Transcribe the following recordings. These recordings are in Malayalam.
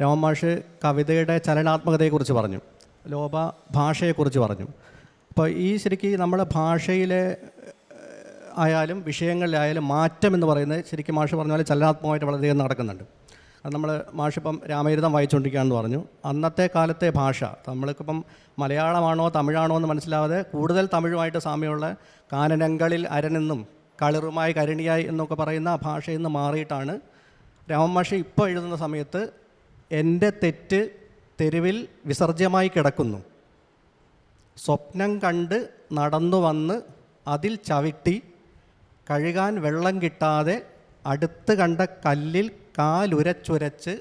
രാമൻ മാഷ് കവിതയുടെ ചലനാത്മകതയെക്കുറിച്ച് പറഞ്ഞു, ലോപ ഭാഷയെക്കുറിച്ച് പറഞ്ഞു. അപ്പോൾ ഈ ശരിക്കും നമ്മുടെ ഭാഷയിലെ ആയാലും വിഷയങ്ങളിലായാലും മാറ്റം എന്ന് പറയുന്നത് ശരിക്കും മാഷ് പറഞ്ഞ പോലെ ചലനാത്മകമായിട്ട് വളരെയധികം നടക്കുന്നുണ്ട്. അത് നമ്മൾ മാഷിപ്പം രാമചരിതം വായിച്ചുകൊണ്ടിരിക്കുകയാണെന്ന് പറഞ്ഞു. അന്നത്തെ കാലത്തെ ഭാഷ നമ്മൾക്കിപ്പം മലയാളമാണോ തമിഴാണോ എന്ന് മനസ്സിലാവാതെ കൂടുതൽ തമിഴുമായിട്ട് സാമ്യമുള്ള കാനനങ്ങളിൽ അരനെന്നും കളിറുമായി കരുണിയായി എന്നൊക്കെ പറയുന്ന ആ ഭാഷയിൽ നിന്ന് മാറിയിട്ടാണ് രാമൻ മാഷ് ഇപ്പോൾ എഴുതുന്ന സമയത്ത് എൻ്റെ തെറ്റ് തെരുവിൽ വിസർജ്യമായി കിടക്കുന്നു, സ്വപ്നം കണ്ട് നടന്നു വന്ന് അതിൽ ചവിട്ടി കഴുകാൻ വെള്ളം കിട്ടാതെ അടുത്ത് കണ്ട കല്ലിൽ കാലുരച്ചുരച്ച്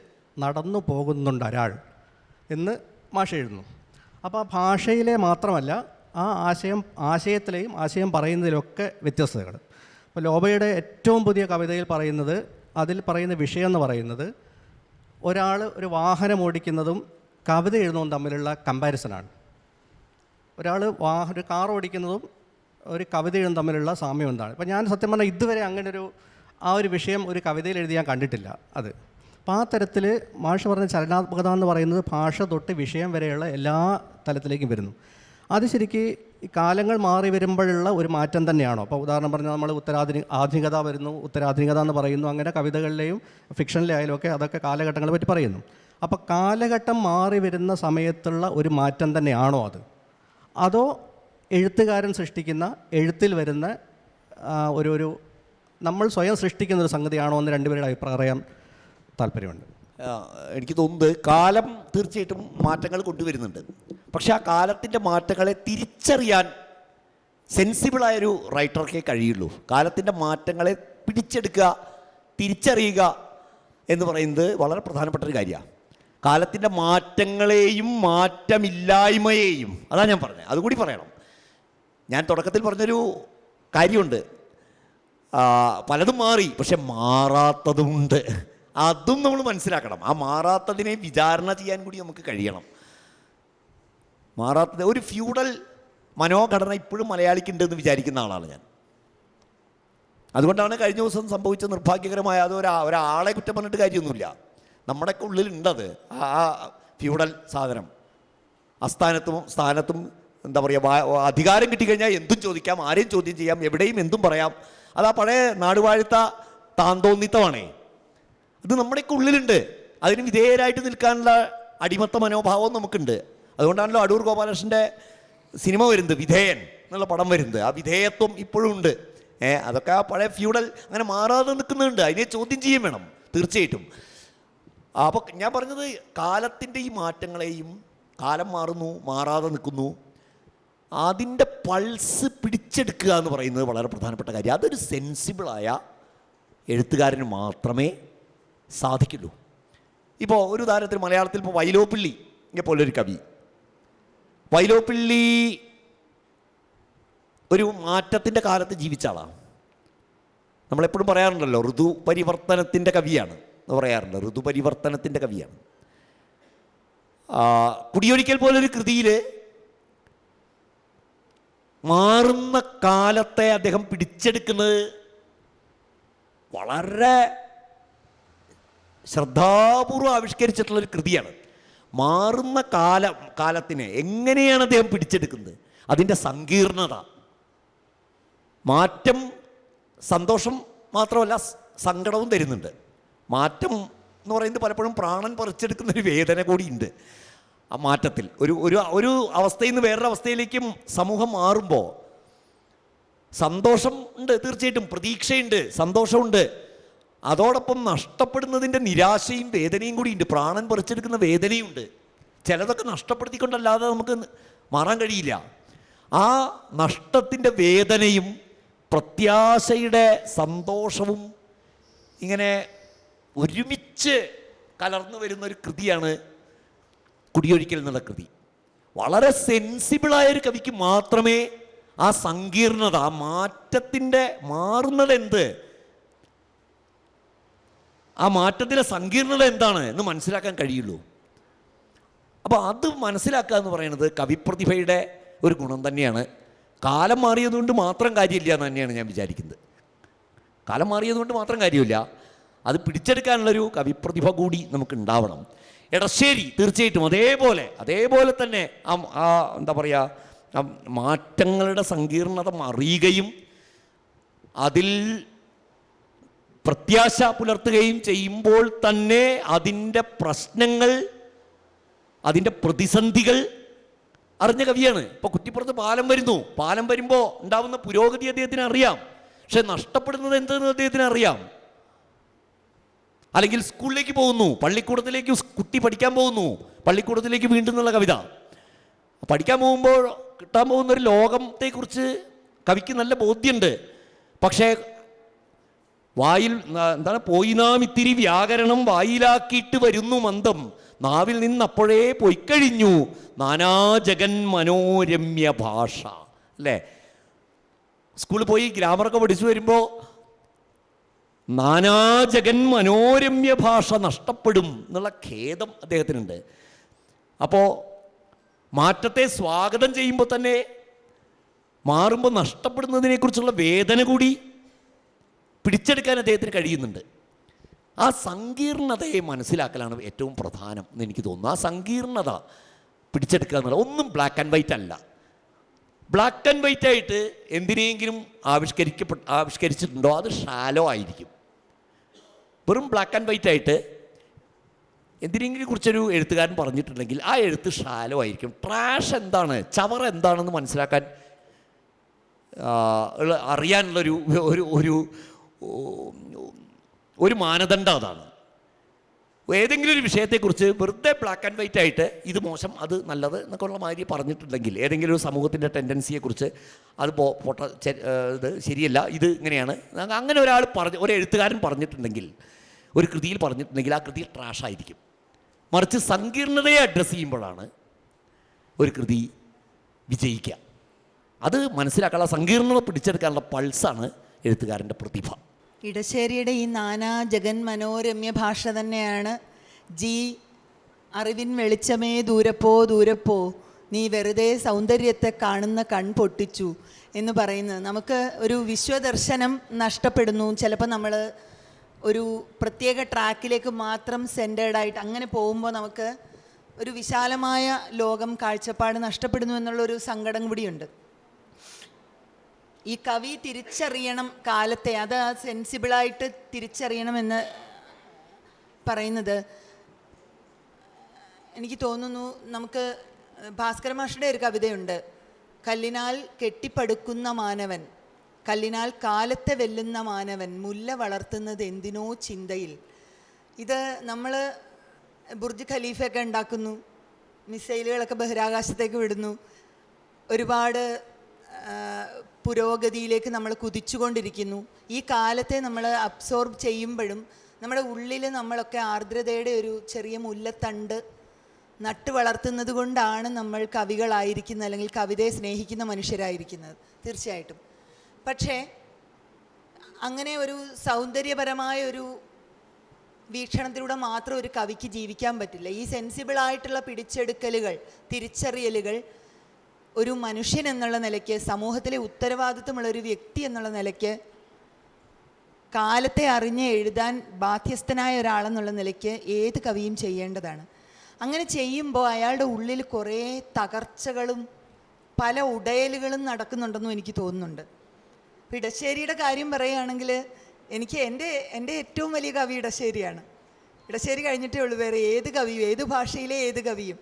നടന്നു പോകുന്നുണ്ട് ഒരാൾ എന്ന് മാഷ് എഴുതുന്നു. അപ്പോൾ ആ ഭാഷയിലെ മാത്രമല്ല ആ ആശയത്തിലെയും ആശയം പറയുന്നതിലൊക്കെ വ്യത്യസ്തതകൾ. അപ്പോൾ ലോബയുടെ ഏറ്റവും പുതിയ കവിതയിൽ പറയുന്നത്, അതിൽ പറയുന്ന വിഷയം എന്ന് പറയുന്നത് ഒരാൾ ഒരു വാഹനം ഓടിക്കുന്നതും കവിത എഴുതുന്നതും തമ്മിലുള്ള കമ്പാരിസനാണ്. ഒരാൾ ഒരു കാർ ഓടിക്കുന്നതും ഒരു കവിത എഴുതുന്നതും തമ്മിലുള്ള സാമ്യം എന്താണ്? ഇപ്പോൾ ഞാൻ സത്യം പറഞ്ഞാൽ ഇതുവരെ അങ്ങനെ ആ ഒരു വിഷയം ഒരു കവിതയിൽ എഴുതി ഞാൻ കണ്ടിട്ടില്ല. അത് അപ്പോൾ ആ തരത്തിൽ മാഷ് പറഞ്ഞ ചലനാത്മകത എന്ന് പറയുന്നത് ഭാഷ തൊട്ട് വിഷയം വരെയുള്ള എല്ലാ തലത്തിലേക്കും വരുന്നു. അത് ശരിക്ക് ഈ കാലങ്ങൾ മാറി വരുമ്പോഴുള്ള ഒരു മാറ്റം തന്നെയാണോ? അപ്പോൾ ഉദാഹരണം പറഞ്ഞാൽ നമ്മൾ ആധുനികത വരുന്നു, ഉത്തരാധുനികത എന്ന് പറയുന്നു, അങ്ങനെ കവിതകളിലെയും ഫിക്ഷനിലായാലും ഒക്കെ അതൊക്കെ കാലഘട്ടങ്ങളെ പറ്റി പറയുന്നു. അപ്പോൾ കാലഘട്ടം മാറി വരുന്ന സമയത്തുള്ള ഒരു മാറ്റം തന്നെയാണോ അത്? അതോ എഴുത്തുകാരൻ സൃഷ്ടിക്കുന്ന എഴുത്തിൽ വരുന്ന ഒരു നമ്മൾ സ്വയം സൃഷ്ടിക്കുന്നൊരു സംഗതിയാണോ എന്ന് രണ്ടുപേരുടെ അഭിപ്രായം അറിയാൻ താല്പര്യമുണ്ട്. എനിക്ക് തോന്നുന്നത് കാലം തീർച്ചയായിട്ടും മാറ്റങ്ങൾ കൊണ്ടുവരുന്നുണ്ട്. പക്ഷേ ആ കാലത്തിൻ്റെ മാറ്റങ്ങളെ തിരിച്ചറിയാൻ സെൻസിബിളായൊരു റൈറ്റർക്കേ കഴിയുള്ളൂ. കാലത്തിൻ്റെ മാറ്റങ്ങളെ പിടിച്ചെടുക്കുക, തിരിച്ചറിയുക എന്ന് പറയുന്നത് വളരെ പ്രധാനപ്പെട്ട ഒരു കാര്യമാണ്. കാലത്തിൻ്റെ മാറ്റങ്ങളെയും മാറ്റമില്ലായ്മയെയും അതാണ് ഞാൻ പറഞ്ഞത്, അതുകൂടി പറയണം. ഞാൻ തുടക്കത്തിൽ പറഞ്ഞൊരു കാര്യമുണ്ട്, പലതും മാറി പക്ഷെ മാറാത്തതുമുണ്ട്. അതും നമ്മൾ മനസ്സിലാക്കണം. ആ മാറാത്തതിനെ വിചാരണ ചെയ്യാൻ കൂടി നമുക്ക് കഴിയണം. മാറാത്തത് ഒരു ഫ്യൂഡൽ മനോഘടന ഇപ്പോഴും മലയാളിക്കുണ്ടെന്ന് വിചാരിക്കുന്ന ആളാണ് ഞാൻ. അതുകൊണ്ടാണ് കഴിഞ്ഞ ദിവസം സംഭവിച്ച നിർഭാഗ്യകരമായ അത് ഒരാളെ കുറ്റം പറഞ്ഞിട്ട് കാര്യമൊന്നുമില്ല. നമ്മുടെയൊക്കെ ഉള്ളിലുണ്ടത് ആ ഫ്യൂഡൽ സാധനം. സ്ഥാനത്തും എന്താ പറയുക, അധികാരം കിട്ടിക്കഴിഞ്ഞാൽ എന്തും ചോദിക്കാം, ആരെയും ചോദ്യം ചെയ്യാം, എവിടെയും എന്തും പറയാം. അത് ആ പഴയ നാടുവാഴ്ത്ത താന്തോന്നിത്തമാണേ. അത് നമ്മുടെയൊക്കെ ഉള്ളിലുണ്ട്. അതിന് വിധേയരായിട്ട് നിൽക്കാനുള്ള അടിമത്ത മനോഭാവം നമുക്കുണ്ട്. അതുകൊണ്ടാണല്ലോ അടൂർ ഗോപാലകൃഷ്ണൻ്റെ സിനിമ വരുന്നത്, വിധേയൻ എന്നുള്ള പടം വരുന്നത്. ആ വിധേയത്വം ഇപ്പോഴും ഉണ്ട്. അതൊക്കെ ആ പഴയ ഫ്യൂഡൽ അങ്ങനെ മാറാതെ നിൽക്കുന്നുണ്ട്. അതിനെ ചോദ്യം ചെയ്യും വേണം തീർച്ചയായിട്ടും. അപ്പോൾ ഞാൻ പറഞ്ഞത് കാലത്തിൻ്റെ ഈ മാറ്റങ്ങളെയും, കാലം മാറുന്നു, മാറാതെ നിൽക്കുന്നു, അതിൻ്റെ പൾസ് പിടിച്ചെടുക്കുക എന്ന് പറയുന്നത് വളരെ പ്രധാനപ്പെട്ട കാര്യം. അതൊരു സെൻസിബിളായ എഴുത്തുകാരന് മാത്രമേ സാധിക്കുള്ളൂ. ഇപ്പോൾ ഒരു ഉദാഹരണത്തിന് മലയാളത്തിൽ ഇപ്പോൾ വൈലോപ്പിള്ളി പോലൊരു കവി, വൈലോപ്പിള്ളി ഒരു മാറ്റത്തിൻ്റെ കാലത്ത് ജീവിച്ച ആളാണ്. നമ്മളെപ്പോഴും പറയാറുണ്ടല്ലോ ഋതുപരിവർത്തനത്തിൻ്റെ കവിയാണ് എന്ന് പറയാറുണ്ട്. ഋതുപരിവർത്തനത്തിൻ്റെ കവിയാണ്. കുടിയൊരിക്കൽ പോലൊരു കൃതിയിൽ മാറുന്ന കാലത്തെ അദ്ദേഹം പിടിച്ചെടുക്കുന്നത് വളരെ ശ്രദ്ധാപൂർവം ആവിഷ്കരിച്ചിട്ടുള്ളൊരു കൃതിയാണ്. മാറുന്ന കാലത്തിനെ എങ്ങനെയാണ് അദ്ദേഹം പിടിച്ചെടുക്കുന്നത്, അതിൻ്റെ സങ്കീർണത. മാറ്റം സന്തോഷം മാത്രമല്ല സങ്കടവും തരുന്നുണ്ട്. മാറ്റം എന്ന് പറയുന്നത് പലപ്പോഴും പ്രാണൻ പറിച്ചെടുക്കുന്നൊരു വേദന കൂടിയുണ്ട്. ആ മാറ്റത്തിൽ ഒരു അവസ്ഥയിൽ നിന്ന് വേറൊരു അവസ്ഥയിലേക്കും സമൂഹം മാറുമ്പോൾ സന്തോഷം ഉണ്ട്, തീർച്ചയായിട്ടും പ്രതീക്ഷയുണ്ട്, സന്തോഷമുണ്ട്. അതോടൊപ്പം നഷ്ടപ്പെടുന്നതിൻ്റെ നിരാശയും വേദനയും കൂടിയുണ്ട്. പ്രാണൻ പറിച്ചെടുക്കുന്ന വേദനയുണ്ട്. ചിലതൊക്കെ നഷ്ടപ്പെടുത്തിക്കൊണ്ടല്ലാതെ നമുക്ക് മാറാൻ കഴിയില്ല. ആ നഷ്ടത്തിൻ്റെ വേദനയും പ്രത്യാശയുടെ സന്തോഷവും ഇങ്ങനെ ഒരുമിച്ച് കലർന്നു വരുന്നൊരു കൃതിയാണ് കുടിയൊഴിക്കൽ എന്നുള്ള കൃതി. വളരെ സെൻസിബിളായൊരു കവിക്ക് മാത്രമേ ആ സങ്കീർണത, ആ മാറ്റത്തിൻ്റെ മാറുന്നതെന്ത്, ആ മാറ്റത്തിലെ സങ്കീർണത എന്താണ് എന്ന് മനസ്സിലാക്കാൻ കഴിയുള്ളൂ. അപ്പോൾ അത് മനസ്സിലാക്കുക എന്ന് പറയുന്നത് കവിപ്രതിഭയുടെ ഒരു ഗുണം തന്നെയാണ്. കാലം മാറിയതുകൊണ്ട് മാത്രം കാര്യമില്ല എന്ന് തന്നെയാണ് ഞാൻ വിചാരിക്കുന്നത്. കാലം മാറിയതുകൊണ്ട് മാത്രം കാര്യമില്ല, അത് പിടിച്ചെടുക്കാനുള്ളൊരു കവിപ്രതിഭ കൂടി നമുക്ക് ഉണ്ടാവണം. എടശ്ശേരി തീർച്ചയായിട്ടും അതേപോലെ തന്നെ എന്താ പറയുക, മാറ്റങ്ങളുടെ സങ്കീർണത അറിയുകയും അതിൽ പ്രത്യാശ പുലർത്തുകയും ചെയ്യുമ്പോൾ തന്നെ അതിൻ്റെ പ്രശ്നങ്ങൾ, അതിൻ്റെ പ്രതിസന്ധികൾ അറിഞ്ഞ കവിയാണ്. ഇപ്പോൾ കുറ്റിപ്പുറത്ത് പാലം വരുമ്പോൾ ഉണ്ടാവുന്ന പുരോഗതി അദ്ദേഹത്തിന് അറിയാം. പക്ഷെ നഷ്ടപ്പെടുന്നത് എന്തെന്ന് അദ്ദേഹത്തിന് അറിയാം. അല്ലെങ്കിൽ സ്കൂളിലേക്ക് പോകുന്നു, പള്ളിക്കൂടത്തിലേക്ക് കുട്ടി പഠിക്കാൻ പോകുന്നു, പള്ളിക്കൂടത്തിലേക്ക് വീണ്ടും എന്നുള്ള കവിത പഠിക്കാൻ പോകുമ്പോൾ കിട്ടാൻ പോകുന്നൊരു ലോകത്തെക്കുറിച്ച് കവിക്ക് നല്ല ബോധ്യമുണ്ട്. പക്ഷേ വായിൽ എന്താണ്, പോയി നാം ഇത്തിരി വ്യാകരണം വായിലാക്കിയിട്ട് വരുന്നു മന്ദം, നാവിൽ നിന്നപ്പോഴേ പൊയ്ക്കഴിഞ്ഞു നാനാജഗൻ മനോരമ്യ ഭാഷ. അല്ലേ? സ്കൂളിൽ പോയി ഗ്രാമറൊക്കെ പഠിച്ചു വരുമ്പോൾ നാനാജഗൻ മനോരമ്യ ഭാഷ നഷ്ടപ്പെടും എന്നുള്ള ഖേദം അദ്ദേഹത്തിനുണ്ട്. അപ്പോൾ മാറ്റത്തെ സ്വാഗതം ചെയ്യുമ്പോൾ തന്നെ മാറുമ്പോൾ നഷ്ടപ്പെടുന്നതിനെക്കുറിച്ചുള്ള വേദന കൂടി പിടിച്ചെടുക്കാൻ അദ്ദേഹത്തിന് കഴിയുന്നുണ്ട്. ആ സങ്കീർണതയെ മനസ്സിലാക്കലാണ് ഏറ്റവും പ്രധാനം എന്ന് എനിക്ക് തോന്നുന്നു. ആ സങ്കീർണത പിടിച്ചെടുക്കുക എന്നുള്ള, ഒന്നും ബ്ലാക്ക് ആൻഡ് വൈറ്റ് അല്ല. ബ്ലാക്ക് ആൻഡ് വൈറ്റ് ആയിട്ട് എന്തിനെങ്കിലും ആവിഷ്കരിച്ചിട്ടുണ്ടോ അത് ഷാലോ ആയിരിക്കും. വെറും ബ്ലാക്ക് ആൻഡ് വൈറ്റ് ആയിട്ട് എന്തിനെങ്കിലും കുറിച്ചൊരു എഴുത്തുകാരൻ പറഞ്ഞിട്ടുണ്ടെങ്കിൽ ആ എഴുത്ത് ഷാലോ ആയിരിക്കും. ട്രാഷ് എന്താണ്, ചവർ എന്താണെന്ന് മനസ്സിലാക്കാൻ അറിയാനുള്ളൊരു ഒരു ഒരു മാനദണ്ഡം അതാണ്. ഏതെങ്കിലും ഒരു വിഷയത്തെക്കുറിച്ച് വെറുതെ ബ്ലാക്ക് ആൻഡ് വൈറ്റ് ആയിട്ട് ഇത് മോശം അത് നല്ലത് എന്നൊക്കെ ഉള്ള മാതിരി പറഞ്ഞിട്ടുണ്ടെങ്കിൽ, ഏതെങ്കിലും ഒരു സമൂഹത്തിൻ്റെ ടെൻഡൻസിയെക്കുറിച്ച് അത് ഇത് ശരിയല്ല, ഇത് ഇങ്ങനെയാണ്, അങ്ങനെ ഒരു എഴുത്തുകാരൻ പറഞ്ഞിട്ടുണ്ടെങ്കിൽ, ഒരു കൃതിയിൽ പറഞ്ഞിട്ടുണ്ടെങ്കിൽ ആ കൃതി ട്രാഷായിരിക്കും. മറിച്ച് സങ്കീർണതയെ അഡ്രസ്സ് ചെയ്യുമ്പോഴാണ് ഒരു കൃതി വിജയിക്കുക. അത് മനസ്സിലാക്കാനുള്ള, സങ്കീർണത പിടിച്ചെടുക്കാനുള്ള പൾസാണ് എഴുത്തുകാരൻ്റെ പ്രതിഭ. ഇടശ്ശേരിയുടെ ഈ നാനാ ജഗൻ മനോരമ്യ ഭാഷ തന്നെയാണ് അറിവിൻ വെളിച്ചമേ ദൂരപ്പോ നീ വെറുതെ സൗന്ദര്യത്തെ കാണുന്ന കൺപൊട്ടിച്ചു എന്ന് പറയുന്നത്. നമുക്ക് ഒരു വിശ്വദർശനം നഷ്ടപ്പെടുന്നു. ചിലപ്പോൾ നമ്മൾ ഒരു പ്രത്യേക ട്രാക്കിലേക്ക് മാത്രം സെൻറ്റേർഡായിട്ട് അങ്ങനെ പോകുമ്പോൾ നമുക്ക് ഒരു വിശാലമായ ലോകം കാഴ്ചപ്പാട് നഷ്ടപ്പെടുന്നു എന്നുള്ളൊരു സങ്കടം കൂടിയുണ്ട്. ഈ കവി തിരിച്ചറിയണം കാലത്തെ, അത് സെൻസിബിളായിട്ട് തിരിച്ചറിയണമെന്ന് പറയുന്നത് എനിക്ക് തോന്നുന്നു. നമുക്ക് ഭാസ്കര മാഷയുടെ ഒരു കവിതയുണ്ട്, കല്ലിനാൽ കെട്ടിപ്പടുക്കുന്ന മാനവൻ, കല്ലിനാൽ കാലത്തെ വെല്ലുന്ന മാനവൻ, മുല്ല വളർത്തുന്നത് എന്തിനോ ചിന്തയിൽ. ഇത് നമ്മൾ ബുർജ് ഖലീഫയൊക്കെ ഉണ്ടാക്കുന്നു, മിസൈലുകളൊക്കെ ബഹിരാകാശത്തേക്ക് വിടുന്നു, ഒരുപാട് പുരോഗതിയിലേക്ക് നമ്മൾ കുതിച്ചുകൊണ്ടിരിക്കുന്നു. ഈ കാലത്തെ നമ്മൾ അബ്സോർബ് ചെയ്യുമ്പോഴും നമ്മുടെ ഉള്ളിൽ നമ്മളൊക്കെ ആർദ്രതയുടെ ഒരു ചെറിയ മുല്ലത്തണ്ട് നട്ട് വളർത്തുന്നത് കൊണ്ടാണ് നമ്മൾ കവികളായിരിക്കുന്നത്, അല്ലെങ്കിൽ കവിതയെ സ്നേഹിക്കുന്ന മനുഷ്യരായിരിക്കുന്നത് തീർച്ചയായിട്ടും. പക്ഷേ അങ്ങനെ ഒരു സൗന്ദര്യപരമായ ഒരു വീക്ഷണത്തിലൂടെ മാത്രം ഒരു കവിക്ക് ജീവിക്കാൻ പറ്റില്ല. ഈ സെൻസിബിളായിട്ടുള്ള പിടിച്ചെടുക്കലുകൾ, തിരിച്ചറിയലുകൾ ഒരു മനുഷ്യൻ എന്നുള്ള നിലയ്ക്ക്, സമൂഹത്തിലെ ഉത്തരവാദിത്വമുള്ള ഒരു വ്യക്തി എന്നുള്ള നിലയ്ക്ക്, കാലത്തെ അറിഞ്ഞ് എഴുതാൻ ബാധ്യസ്ഥനായ ഒരാളെന്നുള്ള നിലയ്ക്ക് ഏത് കവിയും ചെയ്യേണ്ടതാണ്. അങ്ങനെ ചെയ്യുമ്പോൾ അയാളുടെ ഉള്ളിൽ കുറേ തകർച്ചകളും പല ഉടയലുകളും നടക്കുന്നുണ്ടെന്നും എനിക്ക് തോന്നുന്നുണ്ട്. ഇടശ്ശേരിയുടെ കാര്യം പറയുകയാണെങ്കിൽ എനിക്ക് എൻ്റെ ഏറ്റവും വലിയ കവി ഇടശ്ശേരിയാണ്. ഇടശ്ശേരി കഴിഞ്ഞിട്ടേ ഉള്ളൂ വേറെ ഏത് കവിയും, ഏത് ഭാഷയിലെ ഏത് കവിയും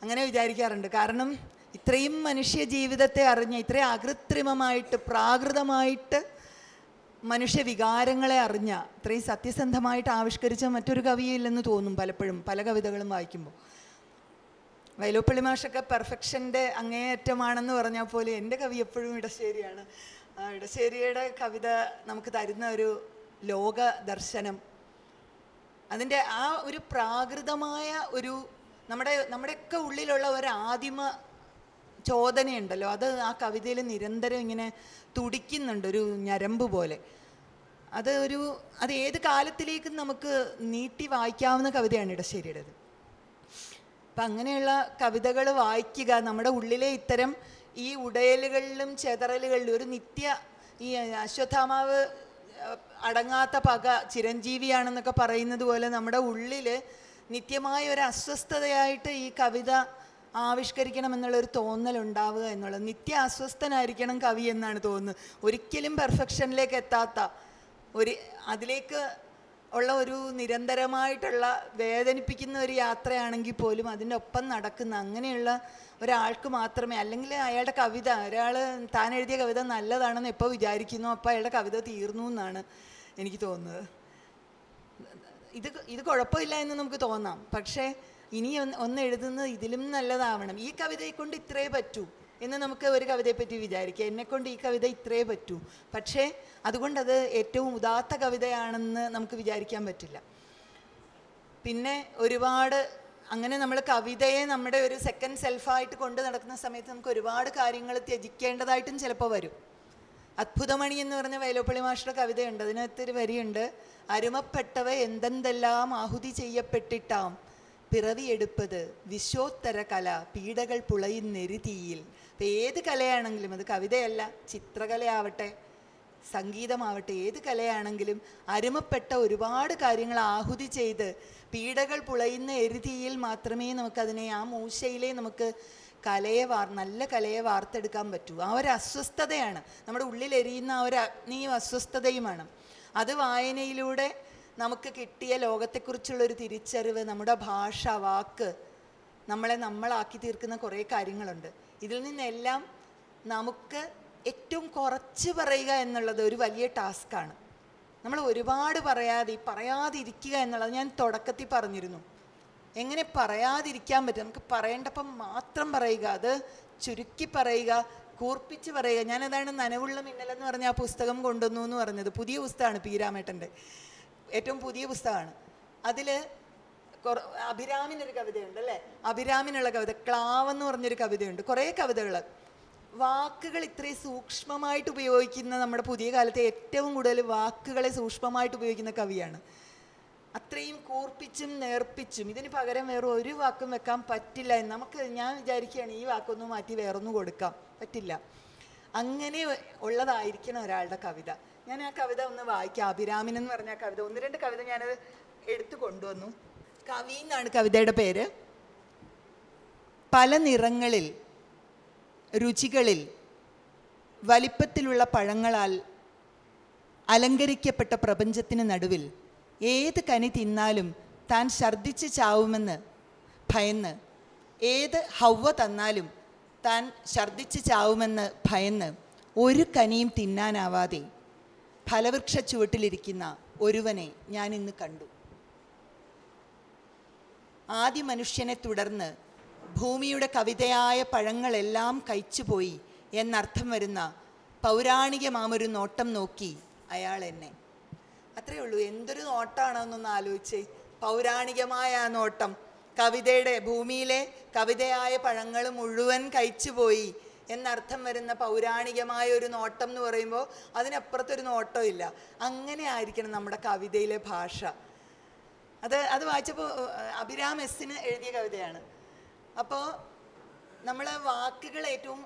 അങ്ങനെ വിചാരിക്കാറുണ്ട്. കാരണം ഇത്രയും മനുഷ്യ ജീവിതത്തെ അറിഞ്ഞ, ഇത്രയും അകൃത്രിമമായിട്ട് പ്രാകൃതമായിട്ട് മനുഷ്യ വികാരങ്ങളെ അറിഞ്ഞ, ഇത്രയും സത്യസന്ധമായിട്ട് ആവിഷ്കരിച്ച മറ്റൊരു കവിയില്ലെന്ന് തോന്നും പലപ്പോഴും പല കവിതകളും വായിക്കുമ്പോൾ. വൈലോപ്പിള്ളി മാഷൊക്കെ പെർഫെക്ഷൻ്റെ അങ്ങേയറ്റമാണെന്ന് പറഞ്ഞാൽ പോലെ എൻ്റെ കവി എപ്പോഴും ഇടശ്ശേരിയാണ്. ഇടശ്ശേരിയുടെ കവിത നമുക്ക് തരുന്ന ഒരു ലോക ദർശനം, അതിൻ്റെ ആ ഒരു പ്രാകൃതമായ ഒരു നമ്മുടെയൊക്കെ ഉള്ളിലുള്ള ഒരു ആദിമ ചോദനയുണ്ടല്ലോ, അത് ആ കവിതയിൽ നിരന്തരം ഇങ്ങനെ തുടിക്കുന്നുണ്ട്, ഒരു ഞരമ്പ് പോലെ. അത് ഏത് കാലത്തിലേക്കും നമുക്ക് നീട്ടി വായിക്കാവുന്ന കവിതയാണ് ഇടശ്ശേരിയുടേത്. അപ്പം അങ്ങനെയുള്ള കവിതകൾ വായിക്കുക, നമ്മുടെ ഉള്ളിലെ ഇത്തരം ഈ ഉടയലുകളിലും ചെതറലുകളിലും ഒരു ഈ അശ്വത്ഥാമാവ് അടങ്ങാത്ത പക ചിരഞ്ജീവിയാണെന്നൊക്കെ പറയുന്നത് പോലെ നമ്മുടെ ഉള്ളിൽ നിത്യമായ ഒരു അസ്വസ്ഥതയായിട്ട് ഈ കവിത ആവിഷ്കരിക്കണം എന്നുള്ളൊരു തോന്നലുണ്ടാവുക എന്നുള്ളത്. നിത്യ അസ്വസ്ഥനായിരിക്കണം കവി എന്നാണ് തോന്നുന്നത്. ഒരിക്കലും പെർഫെക്ഷനിലേക്ക് എത്താത്ത അതിലേക്ക് ഉള്ള ഒരു നിരന്തരമായിട്ടുള്ള വേദനിപ്പിക്കുന്ന ഒരു യാത്രയാണെങ്കിൽ പോലും അതിൻ്റെ ഒപ്പം നടക്കുന്ന അങ്ങനെയുള്ള ഒരാൾക്ക് മാത്രമേ, അല്ലെങ്കിൽ അയാളുടെ കവിത, ഒരാൾ താൻ എഴുതിയ കവിത നല്ലതാണെന്ന് എപ്പോൾ വിചാരിക്കുന്നു അപ്പോൾ അയാളുടെ കവിത തീർന്നു എന്നാണ് എനിക്ക് തോന്നുന്നത്. ഇത് കുഴപ്പമില്ല എന്ന് നമുക്ക് തോന്നാം, പക്ഷേ ഇനി ഒന്ന് എഴുതുന്നത് ഇതിലും നല്ലതാവണം. ഈ കവിതയെ കൊണ്ട് ഇത്രേ പറ്റൂ എന്ന് നമുക്ക് ഒരു കവിതയെപ്പറ്റി വിചാരിക്കാം. എന്നെക്കൊണ്ട് ഈ കവിത ഇത്രേ പറ്റൂ, പക്ഷേ അതുകൊണ്ടത് ഏറ്റവും ഉദാത്ത കവിതയാണെന്ന് നമുക്ക് വിചാരിക്കാൻ പറ്റില്ല. പിന്നെ ഒരുപാട് അങ്ങനെ നമ്മൾ കവിതയെ നമ്മുടെ ഒരു സെക്കൻഡ് സെൽഫായിട്ട് കൊണ്ട് നടക്കുന്ന സമയത്ത് നമുക്ക് ഒരുപാട് കാര്യങ്ങൾ ത്യജിക്കേണ്ടതായിട്ടും ചിലപ്പോൾ വരും. അത്ഭുതമണി എന്ന് പറഞ്ഞ വൈലോപ്പള്ളി മാഷ്ടറുടെ കവിതയുണ്ട്. അതിനകത്തൊരു വരിയുണ്ട്: അരുമപ്പെട്ടവ എന്തെന്തെല്ലാം ആഹുതി ചെയ്യപ്പെട്ടിട്ടാം പിറവിയെടുപ്പത് വിശ്വോത്തര കല പീഡകൾ പുളയുന്നെരുതിയിൽ. ഇപ്പം ഏത് കലയാണെങ്കിലും, അത് കവിതയല്ല, ചിത്രകലയാവട്ടെ, സംഗീതമാവട്ടെ, ഏത് കലയാണെങ്കിലും അരുമപ്പെട്ട ഒരുപാട് കാര്യങ്ങൾ ആഹുതി ചെയ്ത് പീഡകൾ പുളയുന്ന എരുതിയിൽ മാത്രമേ നമുക്കതിനെ, ആ മൂശയിലെ നമുക്ക് നല്ല കലയെ വാർത്തെടുക്കാൻ പറ്റൂ. ആ ഒരു അസ്വസ്ഥതയാണ് നമ്മുടെ ഉള്ളിൽ എരിയുന്ന ആ ഒരു അഗ്നിയും അസ്വസ്ഥതയുമാണ്. അത് വായനയിലൂടെ നമുക്ക് കിട്ടിയ ലോകത്തെക്കുറിച്ചുള്ളൊരു തിരിച്ചറിവ്, നമ്മുടെ ഭാഷ, വാക്ക് നമ്മളാക്കി തീർക്കുന്ന കുറേ കാര്യങ്ങളുണ്ട്. ഇതിൽ നിന്നെല്ലാം നമുക്ക് ഏറ്റവും കുറച്ച് പറയുക എന്നുള്ളത് ഒരു വലിയ ടാസ്ക്കാണ്. നമ്മൾ ഒരുപാട് പറയാതിരിക്കുക എന്നുള്ളത് ഞാൻ തുടക്കത്തിൽ പറഞ്ഞിരുന്നു. എങ്ങനെ പറയാതിരിക്കാൻ പറ്റും? നമുക്ക് പറയേണ്ടപ്പം മാത്രം പറയുക, അത് ചുരുക്കി പറയുക, കൂർപ്പിച്ച് പറയുക. ഞാനതാണ് നനവുള്ള മിന്നലെന്ന് പറഞ്ഞ ആ പുസ്തകം കൊണ്ടുവന്നു എന്ന് പറഞ്ഞത്. പുതിയ പുസ്തകമാണ്, പി രാമേട്ടൻ്റെ ഏറ്റവും പുതിയ പുസ്തകമാണ്. അതിൽ അഭിരാമിനൊരു കവിതയുണ്ട് അല്ലേ, അഭിരാമിനുള്ള കവിത, ക്ലാവ് എന്ന് പറഞ്ഞൊരു കവിതയുണ്ട്. കുറേ കവിതകൾ, വാക്കുകൾ ഇത്രയും സൂക്ഷ്മമായിട്ട് ഉപയോഗിക്കുന്ന, നമ്മുടെ പുതിയ കാലത്തെ ഏറ്റവും കൂടുതൽ വാക്കുകളെ സൂക്ഷ്മമായിട്ട് ഉപയോഗിക്കുന്ന കവിയാണ്. അത്രയും കൂർപ്പിച്ചും നേർപ്പിച്ചും, ഇതിന് പകരം വേറെ ഒരു വാക്കും വെക്കാൻ പറ്റില്ല എന്ന് ഞാൻ വിചാരിക്കുകയാണ്, ഈ വാക്കൊന്നും മാറ്റി വേറൊന്നും കൊടുക്കാം പറ്റില്ല. അങ്ങനെ ഉള്ളതായിരിക്കണം ഒരാളുടെ കവിത. ഞാൻ ആ കവിത ഒന്ന് വായിക്കാം. അഭിരാമിൻ എന്ന് പറഞ്ഞ കവിത, 1-2 കവിത ഞാനത് എടുത്തു കൊണ്ടുവന്നു. കവി എന്നാണ് കവിതയുടെ പേര്. പല നിറങ്ങളിൽ, രുചികളിൽ, വലിപ്പത്തിലുള്ള പഴങ്ങളാൽ അലങ്കരിക്കപ്പെട്ട പ്രപഞ്ചത്തിന് നടുവിൽ ഏത് കനി തിന്നാലും താൻ ഛർദ്ദിച്ച് ചാവുമെന്ന് ഭയന്ന്, ഏത് ഹവ്വ തന്നാലും താൻ ഛർദ്ദിച്ച് ചാവുമെന്ന് ഭയന്ന് ഒരു കനിയും തിന്നാനാവാതെ ഫലവൃക്ഷ ചുവട്ടിലിരിക്കുന്ന ഒരുവനെ ഞാൻ ഇന്ന് കണ്ടു. ആദ്യ മനുഷ്യനെ തുടർന്ന് ഭൂമിയുടെ കവിതയായ പഴങ്ങളെല്ലാം കഴിച്ചുപോയി എന്നർത്ഥം വരുന്ന പൗരാണികമാമൊരു നോട്ടം നോക്കി അയാൾ എന്നെ. അത്രയേ ഉള്ളൂ. എന്തൊരു നോട്ടാണെന്നൊന്ന് ആലോചിച്ചേ. പൗരാണികമായ ആ നോട്ടം, കവിതയുടെ, ഭൂമിയിലെ കവിതയായ പഴങ്ങൾ മുഴുവൻ കഴിച്ചുപോയി എന്നർത്ഥം വരുന്ന പൗരാണികമായ ഒരു നോട്ടം എന്ന് പറയുമ്പോൾ അതിനപ്പുറത്തൊരു നോട്ടമില്ല. അങ്ങനെ ആയിരിക്കണം നമ്മുടെ കവിതയിലെ ഭാഷ. അത് വായിച്ചപ്പോൾ അഭിരാം എസിന് എഴുതിയ കവിതയാണ്. അപ്പോൾ നമ്മൾ വാക്കുകൾ ഏറ്റവും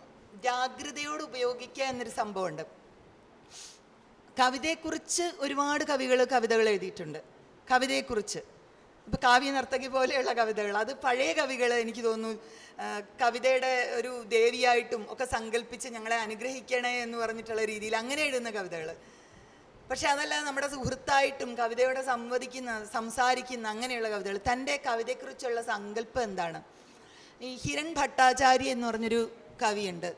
ജാഗ്രതയോട് ഉപയോഗിക്കുക എന്നൊരു സംഭവമുണ്ട്. കവിതയെക്കുറിച്ച് ഒരുപാട് കവിതകൾ എഴുതിയിട്ടുണ്ട്. കവിതയെക്കുറിച്ച് ഇപ്പോൾ കാവ്യനർത്തകി പോലെയുള്ള കവിതകൾ, അത് പഴയ കവികൾ എനിക്ക് തോന്നുന്നു കവിതയുടെ ഒരു ദേവിയായിട്ടും ഒക്കെ സങ്കല്പിച്ച് ഞങ്ങളെ അനുഗ്രഹിക്കണേ എന്ന് പറഞ്ഞിട്ടുള്ള രീതിയിൽ അങ്ങനെ എഴുതുന്ന കവിതകൾ. പക്ഷെ അതല്ല, നമ്മുടെ സുഹൃത്തായിട്ടും കവിതയോടെ സംസാരിക്കുന്ന അങ്ങനെയുള്ള കവിതകൾ. തൻ്റെ കവിതയെക്കുറിച്ചുള്ള സങ്കല്പം എന്താണ്? ഈ ഹിരൺ ഭട്ടാചാര്യ എന്ന് പറഞ്ഞൊരു കവിയുണ്ട്,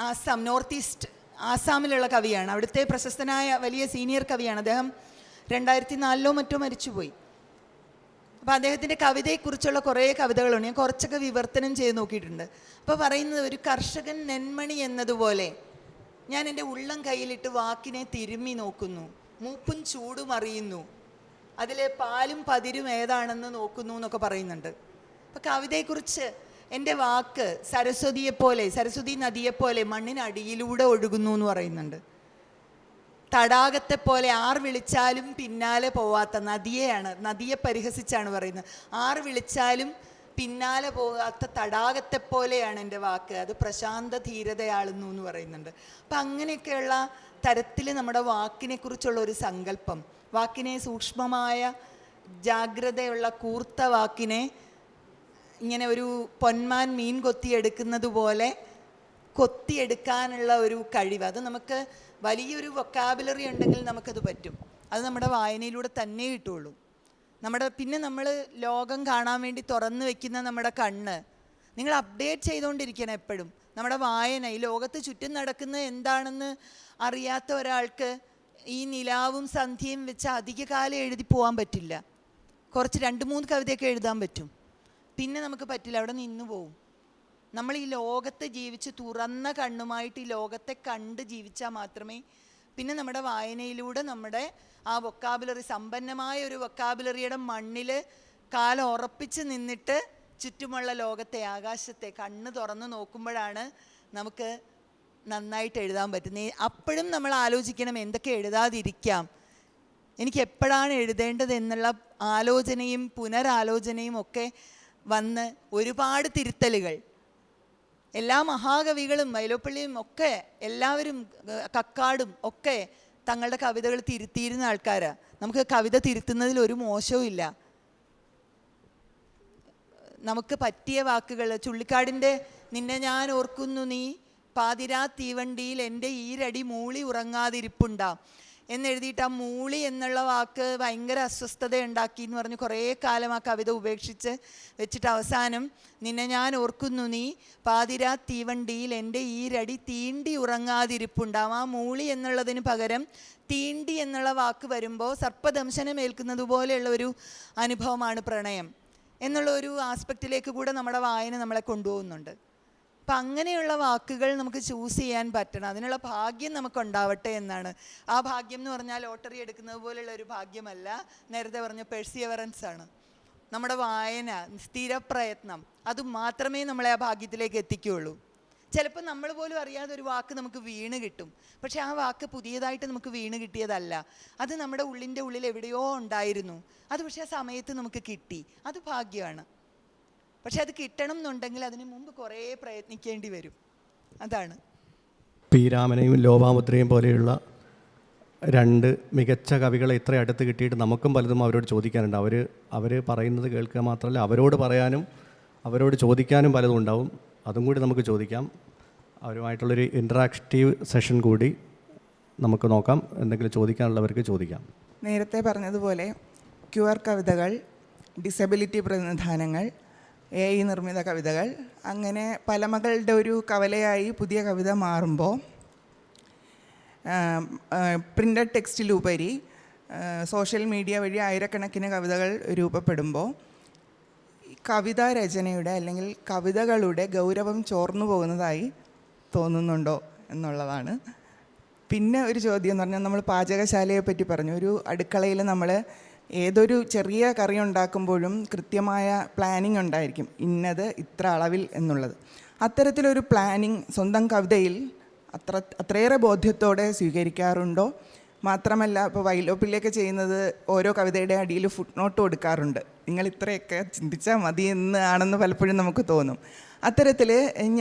ആസാം, നോർത്ത് ഈസ്റ്റ് ആസാമിലുള്ള കവിയാണ്. അവിടുത്തെ പ്രശസ്തനായ വലിയ സീനിയർ കവിയാണ്. അദ്ദേഹം 2004 മറ്റോ മരിച്ചുപോയി. അപ്പോൾ അദ്ദേഹത്തിൻ്റെ കവിതയെക്കുറിച്ചുള്ള കുറേ കവിതകളുണ്ട്. ഞാൻ കുറച്ചൊക്കെ വിവർത്തനം ചെയ്ത് നോക്കിയിട്ടുണ്ട്. അപ്പോൾ പറയുന്നത്, ഒരു കർഷകൻ നെന്മണി എന്നതുപോലെ ഞാൻ എൻ്റെ ഉള്ളം കയ്യിലിട്ട് വാക്കിനെ തിരുമ്മി നോക്കുന്നു, മൂപ്പും ചൂടും അറിയുന്നു, അതിലെ പാലും പതിരും ഏതാണെന്ന് നോക്കുന്നു എന്നൊക്കെ പറയുന്നുണ്ട്. അപ്പോൾ കവിതയെക്കുറിച്ച് എൻ്റെ വാക്ക് സരസ്വതി നദിയെപ്പോലെ മണ്ണിനടിയിലൂടെ ഒഴുകുന്നു എന്ന് പറയുന്നുണ്ട്. തടാകത്തെപ്പോലെ ആർ വിളിച്ചാലും പിന്നാലെ പോവാത്ത നദിയെ പരിഹസിച്ചാണ് പറയുന്നത്. ആർ വിളിച്ചാലും പിന്നാലെ പോകാത്ത തടാകത്തെപ്പോലെയാണ് എൻ്റെ വാക്ക്, അത് പ്രശാന്ത ധീരതയാളുന്നു എന്ന് പറയുന്നുണ്ട്. അപ്പം അങ്ങനെയൊക്കെയുള്ള തരത്തിൽ നമ്മുടെ വാക്കിനെക്കുറിച്ചുള്ള ഒരു സങ്കല്പം, വാക്കിനെ സൂക്ഷ്മമായ ജാഗ്രതയുള്ള കൂർത്ത വാക്കിനെ ഇങ്ങനെ ഒരു പൊന്മാൻ മീൻ കൊത്തിയെടുക്കുന്നത് പോലെ കൊത്തിയെടുക്കാനുള്ള ഒരു കഴിവ്, അത് നമുക്ക് വലിയൊരു വൊക്കാബുലറി ഉണ്ടെങ്കിൽ നമുക്കത് പറ്റും. അത് നമ്മുടെ വായനയിലൂടെ തന്നെ കിട്ടുള്ളൂ. പിന്നെ നമ്മൾ ലോകം കാണാൻ വേണ്ടി തുറന്നു വെക്കുന്ന നമ്മുടെ കണ്ണ്, നിങ്ങൾ അപ്ഡേറ്റ് ചെയ്തുകൊണ്ടിരിക്കണം എപ്പോഴും. നമ്മുടെ വായന, ഈ ലോകത്ത് ചുറ്റും നടക്കുന്നത് എന്താണെന്ന് അറിയാത്ത ഒരാൾക്ക് ഈ നിലാവും സന്ധ്യയും വെച്ച് അധിക കാലം എഴുതി പോകാൻ പറ്റില്ല. കുറച്ച് 2-3 കവിതയൊക്കെ എഴുതാൻ പറ്റും, പിന്നെ നമുക്ക് പറ്റില്ല, അവിടെ നിന്ന് പോവും. നമ്മൾ ഈ ലോകത്തെ ജീവിച്ച് തുറന്ന കണ്ണുമായിട്ട് ഈ ലോകത്തെ കണ്ട് ജീവിച്ചാൽ മാത്രമേ പിന്നെ നമ്മുടെ വായനയിലൂടെ നമ്മുടെ ആ വൊക്കാബുലറി, സമ്പന്നമായ ഒരു വൊക്കാബുലറിയുടെ മണ്ണിൽ കാലം ഉറപ്പിച്ച് നിന്നിട്ട് ചുറ്റുമുള്ള ലോകത്തെ, ആകാശത്തെ കണ്ണ് തുറന്ന് നോക്കുമ്പോഴാണ് നമുക്ക് നന്നായിട്ട് എഴുതാൻ പറ്റുന്നത്. അപ്പോഴും നമ്മൾ ആലോചിക്കണം എന്തൊക്കെ എഴുതാതിരിക്കാം, എനിക്ക് എപ്പോഴാണ് എഴുതേണ്ടത് എന്നുള്ള ആലോചനയും പുനരാലോചനയും ഒക്കെ വന്ന് ഒരുപാട് തിരുത്തലുകൾ. എല്ലാ മഹാകവികളും വൈലോപ്പിള്ളിയും ഒക്കെ, എല്ലാവരും, കക്കാടും ഒക്കെ തങ്ങളുടെ കവിതകൾ തിരുത്തിയിരുന്ന ആൾക്കാരാണ്. നമുക്ക് കവിത തിരുത്തുന്നതിൽ ഒരു മോശവും ഇല്ല. നമുക്ക് പറ്റിയ വാക്കുകൾ, ചുള്ളിക്കാടിൻ്റെ നിന്നെ ഞാൻ ഓർക്കുന്നു നീ പാതിരാ തീവണ്ടിയിൽ എൻ്റെ ഈരടി മൂളി ഉറങ്ങാതിരിപ്പുണ്ടാം എന്നെഴുതിയിട്ട് ആ മൂളി എന്നുള്ള വാക്ക് ഭയങ്കര അസ്വസ്ഥത ഉണ്ടാക്കി എന്ന് പറഞ്ഞ് കുറേ കാലം ആ കവിത ഉപേക്ഷിച്ച് വെച്ചിട്ട് അവസാനം നിന്നെ ഞാൻ ഓർക്കുന്നു നീ പാതിരാ തീവണ്ടിയിൽ എൻ്റെ ഈരടി തീണ്ടി ഉറങ്ങാതിരിപ്പുണ്ടാവും. ആ മൂളി എന്നുള്ളതിന് പകരം തീണ്ടി എന്നുള്ള വാക്ക് വരുമ്പോൾ സർപ്പദംശനം ഏൽക്കുന്നത് പോലെയുള്ള ഒരു അനുഭവമാണ് പ്രണയം എന്നുള്ള ഒരു ആസ്പെക്റ്റിലേക്ക് കൂടെ നമ്മുടെ വായന നമ്മളെ കൊണ്ടുപോകുന്നുണ്ട്. അപ്പം അങ്ങനെയുള്ള വാക്കുകൾ നമുക്ക് ചൂസ് ചെയ്യാൻ പറ്റണം, അതിനുള്ള ഭാഗ്യം നമുക്കുണ്ടാവട്ടെ എന്നാണ്. ആ ഭാഗ്യം എന്ന് പറഞ്ഞാൽ ലോട്ടറി എടുക്കുന്നത് പോലെയുള്ള ഒരു ഭാഗ്യമല്ല, നേരത്തെ പറഞ്ഞ പെർസിയവറൻസ് ആണ്. നമ്മുടെ വായന, സ്ഥിരപ്രയത്നം, അത് മാത്രമേ നമ്മളെ ആ ഭാഗ്യത്തിലേക്ക് എത്തിക്കുകയുള്ളൂ. ചിലപ്പോൾ നമ്മൾ പോലും അറിയാതെ ഒരു വാക്ക് നമുക്ക് വീണ് കിട്ടും, പക്ഷെ ആ വാക്ക് പുതിയതായിട്ട് നമുക്ക് വീണ് കിട്ടിയതല്ല, അത് നമ്മുടെ ഉള്ളിൽ എവിടെയോ ഉണ്ടായിരുന്നു, അത് പക്ഷേ ആ സമയത്ത് നമുക്ക് കിട്ടി, അത് ഭാഗ്യമാണ്. പക്ഷെ അത് കിട്ടണം എന്നുണ്ടെങ്കിൽ അതിന് മുമ്പ് കുറേ പ്രയത്നിക്കേണ്ടി വരും. അതാണ്. പി രാമനെയും ലോപാമുദ്രയും പോലെയുള്ള 2 മികച്ച കവികളെ ഇത്ര അടുത്ത് കിട്ടിയിട്ട് നമുക്കും പലതും അവരോട് ചോദിക്കാനുണ്ട്. അവർ പറയുന്നത് കേൾക്കുക മാത്രമല്ല, അവരോട് പറയാനും അവരോട് ചോദിക്കാനും പലതും ഉണ്ടാവും. അതും കൂടി നമുക്ക് ചോദിക്കാം. അവരുമായിട്ടുള്ളൊരു ഇൻറ്ററാക്റ്റീവ് സെഷൻ കൂടി നമുക്ക് നോക്കാം. എന്തെങ്കിലും ചോദിക്കാനുള്ളവർക്ക് ചോദിക്കാം. നേരത്തെ പറഞ്ഞതുപോലെ QR കവിതകൾ, ഡിസബിലിറ്റി പ്രതിനിധാനങ്ങൾ, AI നിർമ്മിത കവിതകൾ, അങ്ങനെ പലമകളുടെ ഒരു കവലയായി പുതിയ കവിത മാറുമ്പോൾ പ്രിൻ്റഡ് ടെക്സ്റ്റിലുപരി സോഷ്യൽ മീഡിയ വഴി ആയിരക്കണക്കിന് കവിതകൾ രൂപപ്പെടുമ്പോൾ കവിതാ രചനയുടെ അല്ലെങ്കിൽ കവിതകളുടെ ഗൗരവം ചോർന്നു പോകുന്നതായി തോന്നുന്നുണ്ടോ എന്നുള്ളതാണ്. പിന്നെ ഒരു ചോദ്യം എന്ന് പറഞ്ഞാൽ, നമ്മൾ പാചകശാലയെ പറ്റി പറഞ്ഞു. ഒരു അടുക്കളയിൽ നമ്മൾ ഏതൊരു ചെറിയ കറി ഉണ്ടാക്കുമ്പോഴും കൃത്യമായ പ്ലാനിങ് ഉണ്ടായിരിക്കും, ഇന്നത് ഇത്ര അളവിൽ എന്നുള്ളത്. അത്തരത്തിലൊരു പ്ലാനിങ് സ്വന്തം കവിതയിൽ അത്രയേറെ ബോധ്യത്തോടെ സ്വീകരിക്കാറുണ്ടോ? മാത്രമല്ല, ഇപ്പോൾ വൈലോപ്പിള്ളിയൊക്കെ ചെയ്യുന്നത് ഓരോ കവിതയുടെ അടിയിൽ ഫുട് നോട്ട് കൊടുക്കാറുണ്ട്, നിങ്ങൾ ഇത്രയൊക്കെ ചിന്തിച്ചാൽ മതി എന്നാണെന്ന് പലപ്പോഴും നമുക്ക് തോന്നും. അത്തരത്തിൽ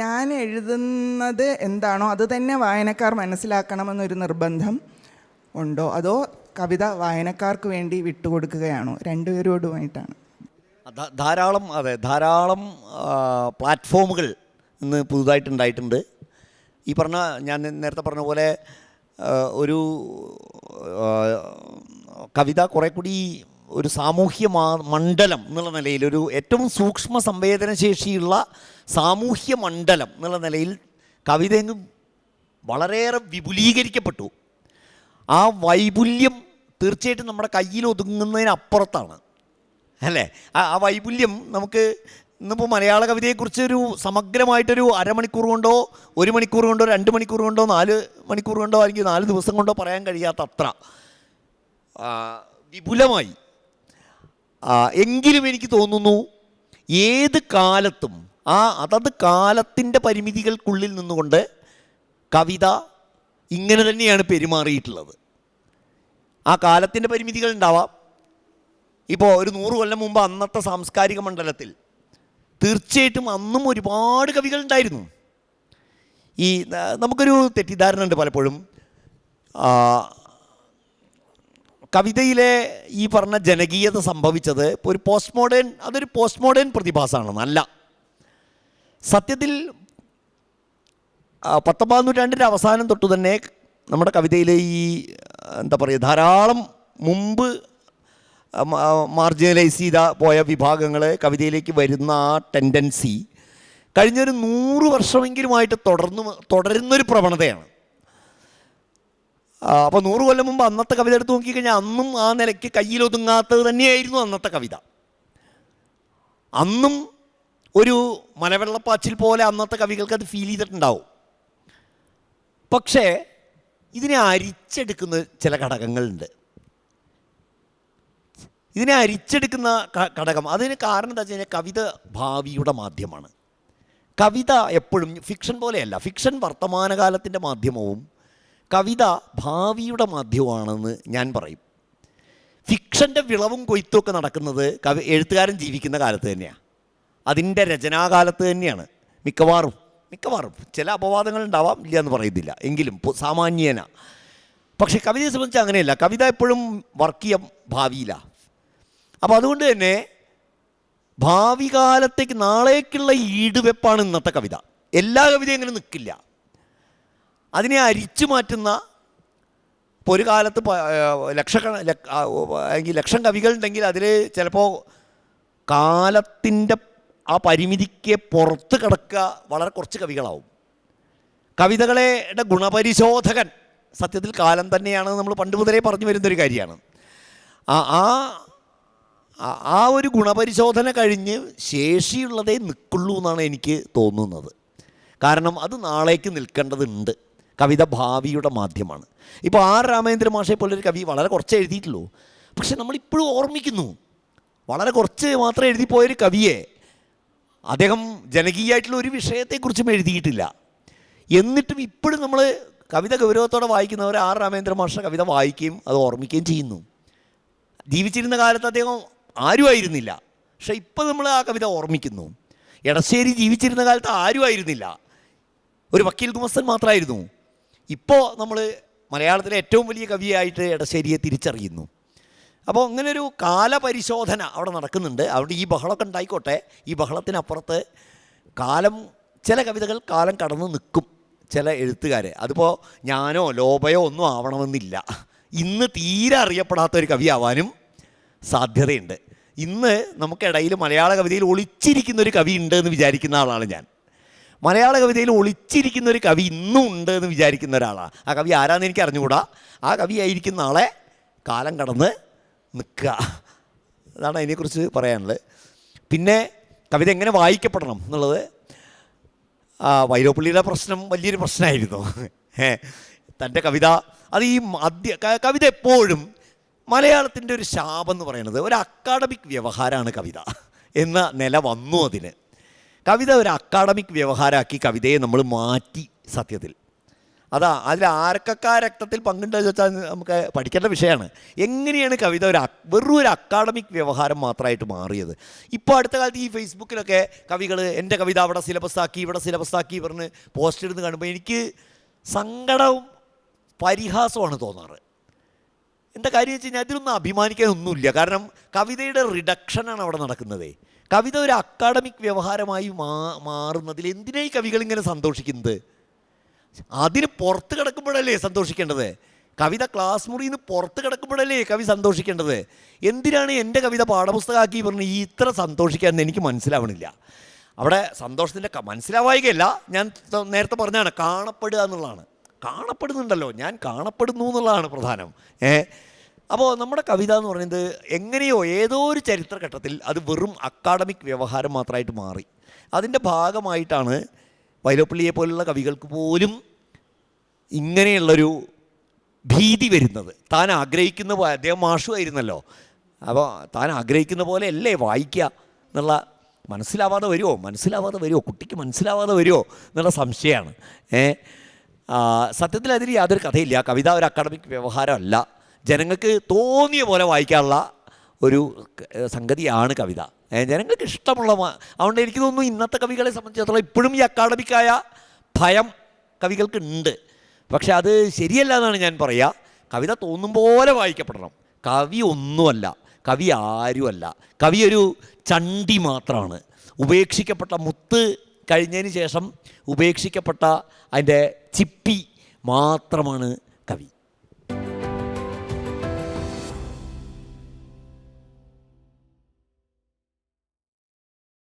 ഞാൻ എഴുതുന്നത് എന്താണോ അത് തന്നെ വായനക്കാർ മനസ്സിലാക്കണമെന്നൊരു നിർബന്ധം ഉണ്ടോ, അതോ കവിത വായനക്കാർക്ക് വേണ്ടി വിട്ടുകൊടുക്കുകയാണോ? രണ്ടുപേരോടുമായിട്ടാണ്. ധാരാളം പ്ലാറ്റ്ഫോമുകൾ ഇന്ന് പുതുതായിട്ടുണ്ടായിട്ടുണ്ട്. ഈ പറഞ്ഞ, ഞാൻ നേരത്തെ പറഞ്ഞ പോലെ ഒരു കവിത കുറേ കൂടി ഒരു സാമൂഹ്യ മണ്ഡലം എന്നുള്ള നിലയിൽ, ഒരു ഏറ്റവും സൂക്ഷ്മ സംവേദനശേഷിയുള്ള സാമൂഹ്യ മണ്ഡലം എന്നുള്ള നിലയിൽ കവിതയെന്ന് വളരെയേറെ വിപുലീകരിക്കപ്പെട്ടു. ആ വൈപുല്യം തീർച്ചയായിട്ടും നമ്മുടെ കയ്യിൽ ഒതുങ്ങുന്നതിനപ്പുറത്താണ്, അല്ലേ? ആ വൈപുല്യം നമുക്ക് ഇന്നിപ്പോൾ മലയാള കവിതയെക്കുറിച്ച് ഒരു സമഗ്രമായിട്ടൊരു അരമണിക്കൂർ കൊണ്ടോ 1 മണിക്കൂർ കൊണ്ടോ 2 മണിക്കൂർ കൊണ്ടോ 4 മണിക്കൂർ കൊണ്ടോ അല്ലെങ്കിൽ 4 ദിവസം കൊണ്ടോ പറയാൻ കഴിയാത്ത അത്ര വിപുലമായി. എങ്കിലും എനിക്ക് തോന്നുന്നു ഏത് കാലത്തും അതത് കാലത്തിൻ്റെ പരിമിതികൾക്കുള്ളിൽ നിന്നുകൊണ്ട് കവിത ഇങ്ങനെ തന്നെയാണ് പെരുമാറിയിട്ടുള്ളത്. ആ കാലത്തിൻ്റെ പരിമിതികൾ ഉണ്ടാവാം. ഇപ്പോൾ ഒരു 100 കൊല്ലം മുമ്പ് അന്നത്തെ സാംസ്കാരിക മണ്ഡലത്തിൽ തീർച്ചയായിട്ടും അന്നും ഒരുപാട് കവികൾ ഉണ്ടായിരുന്നു. നമുക്കൊരു തെറ്റിദ്ധാരണ ഉണ്ട് പലപ്പോഴും, കവിതയിലെ ഈ പറഞ്ഞ ജനകീയത സംഭവിച്ചത് ഇപ്പോൾ അതൊരു പോസ്റ്റ് മോഡേൺ പ്രതിഭാസമാണ്. നല്ല സത്യത്തിൽ 19-ാം നൂറ്റാണ്ടിൻ്റെ അവസാനം തൊട്ട് തന്നെ നമ്മുടെ കവിതയിലെ ഈ എന്താ പറയുക, ധാരാളം മുമ്പ് മാർജിനലൈസ് ചെയ്ത പോയ വിഭാഗങ്ങൾ കവിതയിലേക്ക് വരുന്ന ആ ടെൻഡൻസി കഴിഞ്ഞൊരു 100 വർഷമെങ്കിലുമായിട്ട് തുടരുന്നൊരു പ്രവണതയാണ്. അപ്പോൾ 100 കൊല്ലം മുമ്പ് അന്നത്തെ കവിത എടുത്ത് നോക്കിക്കഴിഞ്ഞാൽ അന്നും ആ നിലയ്ക്ക് കയ്യിലൊതുങ്ങാത്തത് തന്നെയായിരുന്നു അന്നത്തെ കവിത. അന്നും ഒരു മലവെള്ളപ്പാച്ചിൽ പോലെ അന്നത്തെ കവികൾക്ക് അത് ഫീൽ ചെയ്തിട്ടുണ്ടാവും. പക്ഷേ ഇതിനെ അരിച്ചെടുക്കുന്ന ചില ഘടകങ്ങളുണ്ട്. ഇതിനെ അരിച്ചെടുക്കുന്ന ഘടകം, അതിന് കാരണം എന്താ വെച്ച് കഴിഞ്ഞാൽ കവിത ഭാവിയുടെ മാധ്യമമാണ്. കവിത എപ്പോഴും ഫിക്ഷൻ പോലെയല്ല. ഫിക്ഷൻ വർത്തമാനകാലത്തിൻ്റെ മാധ്യമവും കവിത ഭാവിയുടെ മാധ്യമമാണെന്ന് ഞാൻ പറയും. ഫിക്ഷൻ്റെ വിളവും കൊയ്ത്തുമൊക്കെ നടക്കുന്നത് എഴുത്തുകാരൻ ജീവിക്കുന്ന കാലത്ത് തന്നെയാണ്, അതിൻ്റെ രചനാകാലത്ത് തന്നെയാണ് മിക്കവാറും. ചില അപവാദങ്ങൾ ഉണ്ടാവാം, ഇല്ല എന്ന് പറയുന്നില്ല, എങ്കിലും സാമാന്യേന. പക്ഷേ കവിതയെ സംബന്ധിച്ച് അങ്ങനെയല്ല. കവിത എപ്പോഴും വർക്ക് ചെയ്യാൻ ഭാവിയിലാണ്. അപ്പോൾ അതുകൊണ്ട് തന്നെ ഭാവി കാലത്തേക്ക്, നാളേക്കുള്ള ഈടുവെപ്പാണ് ഇന്നത്തെ കവിത. എല്ലാ കവിതയും അങ്ങനെ നിൽക്കില്ല. അതിനെ അരിച്ചു മാറ്റുന്ന, ഇപ്പോൾ ഒരു കാലത്ത് ലക്ഷം കവികളുണ്ടെങ്കിൽ അതിൽ ചിലപ്പോൾ കാലത്തിൻ്റെ ആ പരിമിതിക്ക് പുറത്ത് കിടക്കുക വളരെ കുറച്ച് കവികളാവും. കവിതകളുടെ ഗുണപരിശോധകൻ സത്യത്തിൽ കാലം തന്നെയാണ്. നമ്മൾ പണ്ട് മുതലേ പറഞ്ഞു വരുന്നൊരു കാര്യമാണ്. ആ ഒരു ഗുണപരിശോധന കഴിഞ്ഞ് ശേഷിയുള്ളതേ നിൽക്കുള്ളൂ എന്നാണ് എനിക്ക് തോന്നുന്നത്. കാരണം അത് നാളേക്ക് നിൽക്കേണ്ടതുണ്ട്. കവിത ഭാവിയുടെ മാധ്യമമാണ്. ഇപ്പോൾ ആർ രാമേന്ദ്ര മാഷെ പോലൊരു കവി വളരെ കുറച്ച് എഴുതിയിട്ടുള്ളൂ, പക്ഷെ നമ്മളിപ്പോഴും ഓർമ്മിക്കുന്നു. വളരെ കുറച്ച് മാത്രം എഴുതിപ്പോയൊരു കവിയെ അദ്ദേഹം ജനകീയമായിട്ടുള്ള ഒരു വിഷയത്തെക്കുറിച്ചും എഴുതിയിട്ടില്ല. എന്നിട്ടും ഇപ്പോഴും നമ്മൾ കവിത ഗൗരവത്തോടെ വായിക്കുന്നവർ ആർ രാമേന്ദ്ര മാഷ കവിത വായിക്കുകയും അത് ഓർമ്മിക്കുകയും ചെയ്യുന്നു. ജീവിച്ചിരുന്ന കാലത്ത് അദ്ദേഹം ആരുമായിരുന്നില്ല, പക്ഷെ ഇപ്പോൾ നമ്മൾ ആ കവിത ഓർമ്മിക്കുന്നു. എടശ്ശേരി ജീവിച്ചിരുന്ന കാലത്ത് ആരുമായിരുന്നില്ല, ഒരു വക്കീൽ ഗുമസ്തൻ മാത്രമായിരുന്നു. ഇപ്പോൾ നമ്മൾ മലയാളത്തിലെ ഏറ്റവും വലിയ കവിയായിട്ട് എടശ്ശേരിയെ തിരിച്ചറിയുന്നു. അപ്പോൾ അങ്ങനൊരു കാലപരിശോധന അവിടെ നടക്കുന്നുണ്ട്. അതുകൊണ്ട് ഈ ബഹളമൊക്കെ ഉണ്ടായിക്കോട്ടെ, ഈ ബഹളത്തിനപ്പുറത്ത് ചില കവിതകൾ കാലം കടന്ന് നിൽക്കും. ചില എഴുത്തുകാർ, അതിപ്പോൾ ഞാനോ ലോബയോ ഒന്നും ആവണമെന്നില്ല. ഇന്ന് തീരെ അറിയപ്പെടാത്തൊരു കവിയാവാനും സാധ്യതയുണ്ട്. ഇന്ന് നമുക്കിടയിൽ മലയാള കവിതയിൽ ഒളിച്ചിരിക്കുന്നൊരു കവി ഉണ്ട് എന്ന് വിചാരിക്കുന്ന ആളാണ് ഞാൻ. മലയാള കവിതയിൽ ഒളിച്ചിരിക്കുന്നൊരു കവി ഇന്നും ഉണ്ട് എന്ന് വിചാരിക്കുന്ന ഒരാളാണ്. ആ കവി ആരാന്ന് എനിക്ക് അറിഞ്ഞുകൂടാ. ആ കവി ആയിരിക്കുന്ന ആളെ കാലം കടന്ന് നിൽക്കുക, അതാണ് അതിനെക്കുറിച്ച് പറയാനുള്ളത്. പിന്നെ കവിത എങ്ങനെ വായിക്കപ്പെടണം എന്നുള്ളത് വൈലോപ്പിള്ളിയുടെ പ്രശ്നം വലിയൊരു പ്രശ്നമായിരുന്നു. തൻ്റെ കവിത അത് കവിത എപ്പോഴും മലയാളത്തിൻ്റെ ഒരു ശാപം എന്ന് പറയുന്നത് ഒരു അക്കാഡമിക് വ്യവഹാരമാണ് കവിത എന്ന നില വന്നു. കവിത ഒരു അക്കാഡമിക് വ്യവഹാരമാക്കി കവിതയെ നമ്മൾ മാറ്റി. സത്യത്തിൽ അതിൽ ആർക്കൊക്കെ രക്തത്തിൽ പങ്കുണ്ടെന്ന് വെച്ചാൽ നമുക്ക് പഠിക്കേണ്ട വിഷയമാണ്. എങ്ങനെയാണ് കവിത വെറും ഒരു അക്കാഡമിക് വ്യവഹാരം മാത്രമായിട്ട് മാറിയത്? ഇപ്പോൾ അടുത്ത കാലത്ത് ഈ ഫേസ്ബുക്കിലൊക്കെ കവികൾ എൻ്റെ കവിത അവിടെ സിലബസാക്കി ഇവിടെ സിലബസാക്കി പറഞ്ഞ് പോസ്റ്റ് ഇടുന്ന് കാണുമ്പോൾ എനിക്ക് സങ്കടവും പരിഹാസമാണ് തോന്നാറ്. എന്താ കാര്യം വെച്ച് കഴിഞ്ഞാൽ അതിലൊന്നും അഭിമാനിക്കാനൊന്നുമില്ല. കാരണം കവിതയുടെ റിഡക്ഷനാണ് അവിടെ നടക്കുന്നത്. കവിത ഒരു അക്കാഡമിക് വ്യവഹാരമായി മാറുന്നതിൽ എന്തിനായി കവികളിങ്ങനെ സന്തോഷിക്കുന്നത്? അതിന് പുറത്ത് കിടക്കുമ്പോഴല്ലേ സന്തോഷിക്കേണ്ടത്? കവിത ക്ലാസ് മുറിയിൽ നിന്ന് പുറത്ത് കിടക്കുമ്പോഴല്ലേ കവി സന്തോഷിക്കേണ്ടത്? എന്തിനാണ് എൻ്റെ കവിത പാഠപുസ്തകമാക്കി പറഞ്ഞ് ഇത്ര സന്തോഷിക്കാമെന്ന് എനിക്ക് മനസ്സിലാവണില്ല. അവിടെ സന്തോഷത്തിൻ്റെ മനസ്സിലാവായികയല്ല, ഞാൻ നേരത്തെ പറഞ്ഞാണ് കാണപ്പെടുക എന്നുള്ളതാണ്. കാണപ്പെടുന്നുണ്ടല്ലോ, ഞാൻ കാണപ്പെടുന്നു എന്നുള്ളതാണ് പ്രധാനം. അപ്പോൾ നമ്മുടെ കവിത എന്ന് പറയുന്നത് എങ്ങനെയോ ഏതോ ഒരു ചരിത്രഘട്ടത്തിൽ അത് വെറും അക്കാഡമിക് വ്യവഹാരം മാത്രമായിട്ട് മാറി. അതിൻ്റെ ഭാഗമായിട്ടാണ് വൈലോപ്പിള്ളിയെ പോലുള്ള കവികൾക്ക് പോലും ഇങ്ങനെയുള്ളൊരു ഭീതി വരുന്നത്. താൻ ആഗ്രഹിക്കുന്ന അദ്ദേഹം മാഷുമായിരുന്നല്ലോ, അപ്പോൾ താൻ ആഗ്രഹിക്കുന്ന പോലെ അല്ലേ വായിക്കുക എന്നുള്ള മനസ്സിലാവാതെ വരുമോ കുട്ടിക്ക് മനസ്സിലാവാതെ വരുമോ എന്നുള്ള സംശയമാണ്. സത്യത്തിൽ അതിൽ യാതൊരു കഥയില്ല. കവിത ഒരു അക്കാഡമിക് വ്യവഹാരമല്ല, ജനങ്ങൾക്ക് തോന്നിയ പോലെ വായിക്കാനുള്ള ഒരു സംഗതിയാണ് കവിത. ജനങ്ങൾക്ക് ഇഷ്ടമുള്ള. അതുകൊണ്ട് എനിക്ക് തോന്നുന്നു ഇന്നത്തെ കവികളെ സംബന്ധിച്ചിടത്തോളം ഇപ്പോഴും ഈ അക്കാഡമിക്കായ ഭയം കവികൾക്ക് ഉണ്ട്. പക്ഷെ അത് ശരിയല്ല എന്നാണ് ഞാൻ പറയുക. കവിത തോന്നും പോലെ വായിക്കപ്പെടണം. കവി ഒന്നുമല്ല, കവി ആരുമല്ല. കവി ഒരു ചണ്ടി മാത്രമാണ്. ഉപേക്ഷിക്കപ്പെട്ട മുത്ത് കഴിഞ്ഞതിന് ശേഷം ഉപേക്ഷിക്കപ്പെട്ട അതിൻ്റെ ചിപ്പി മാത്രമാണ് കവി.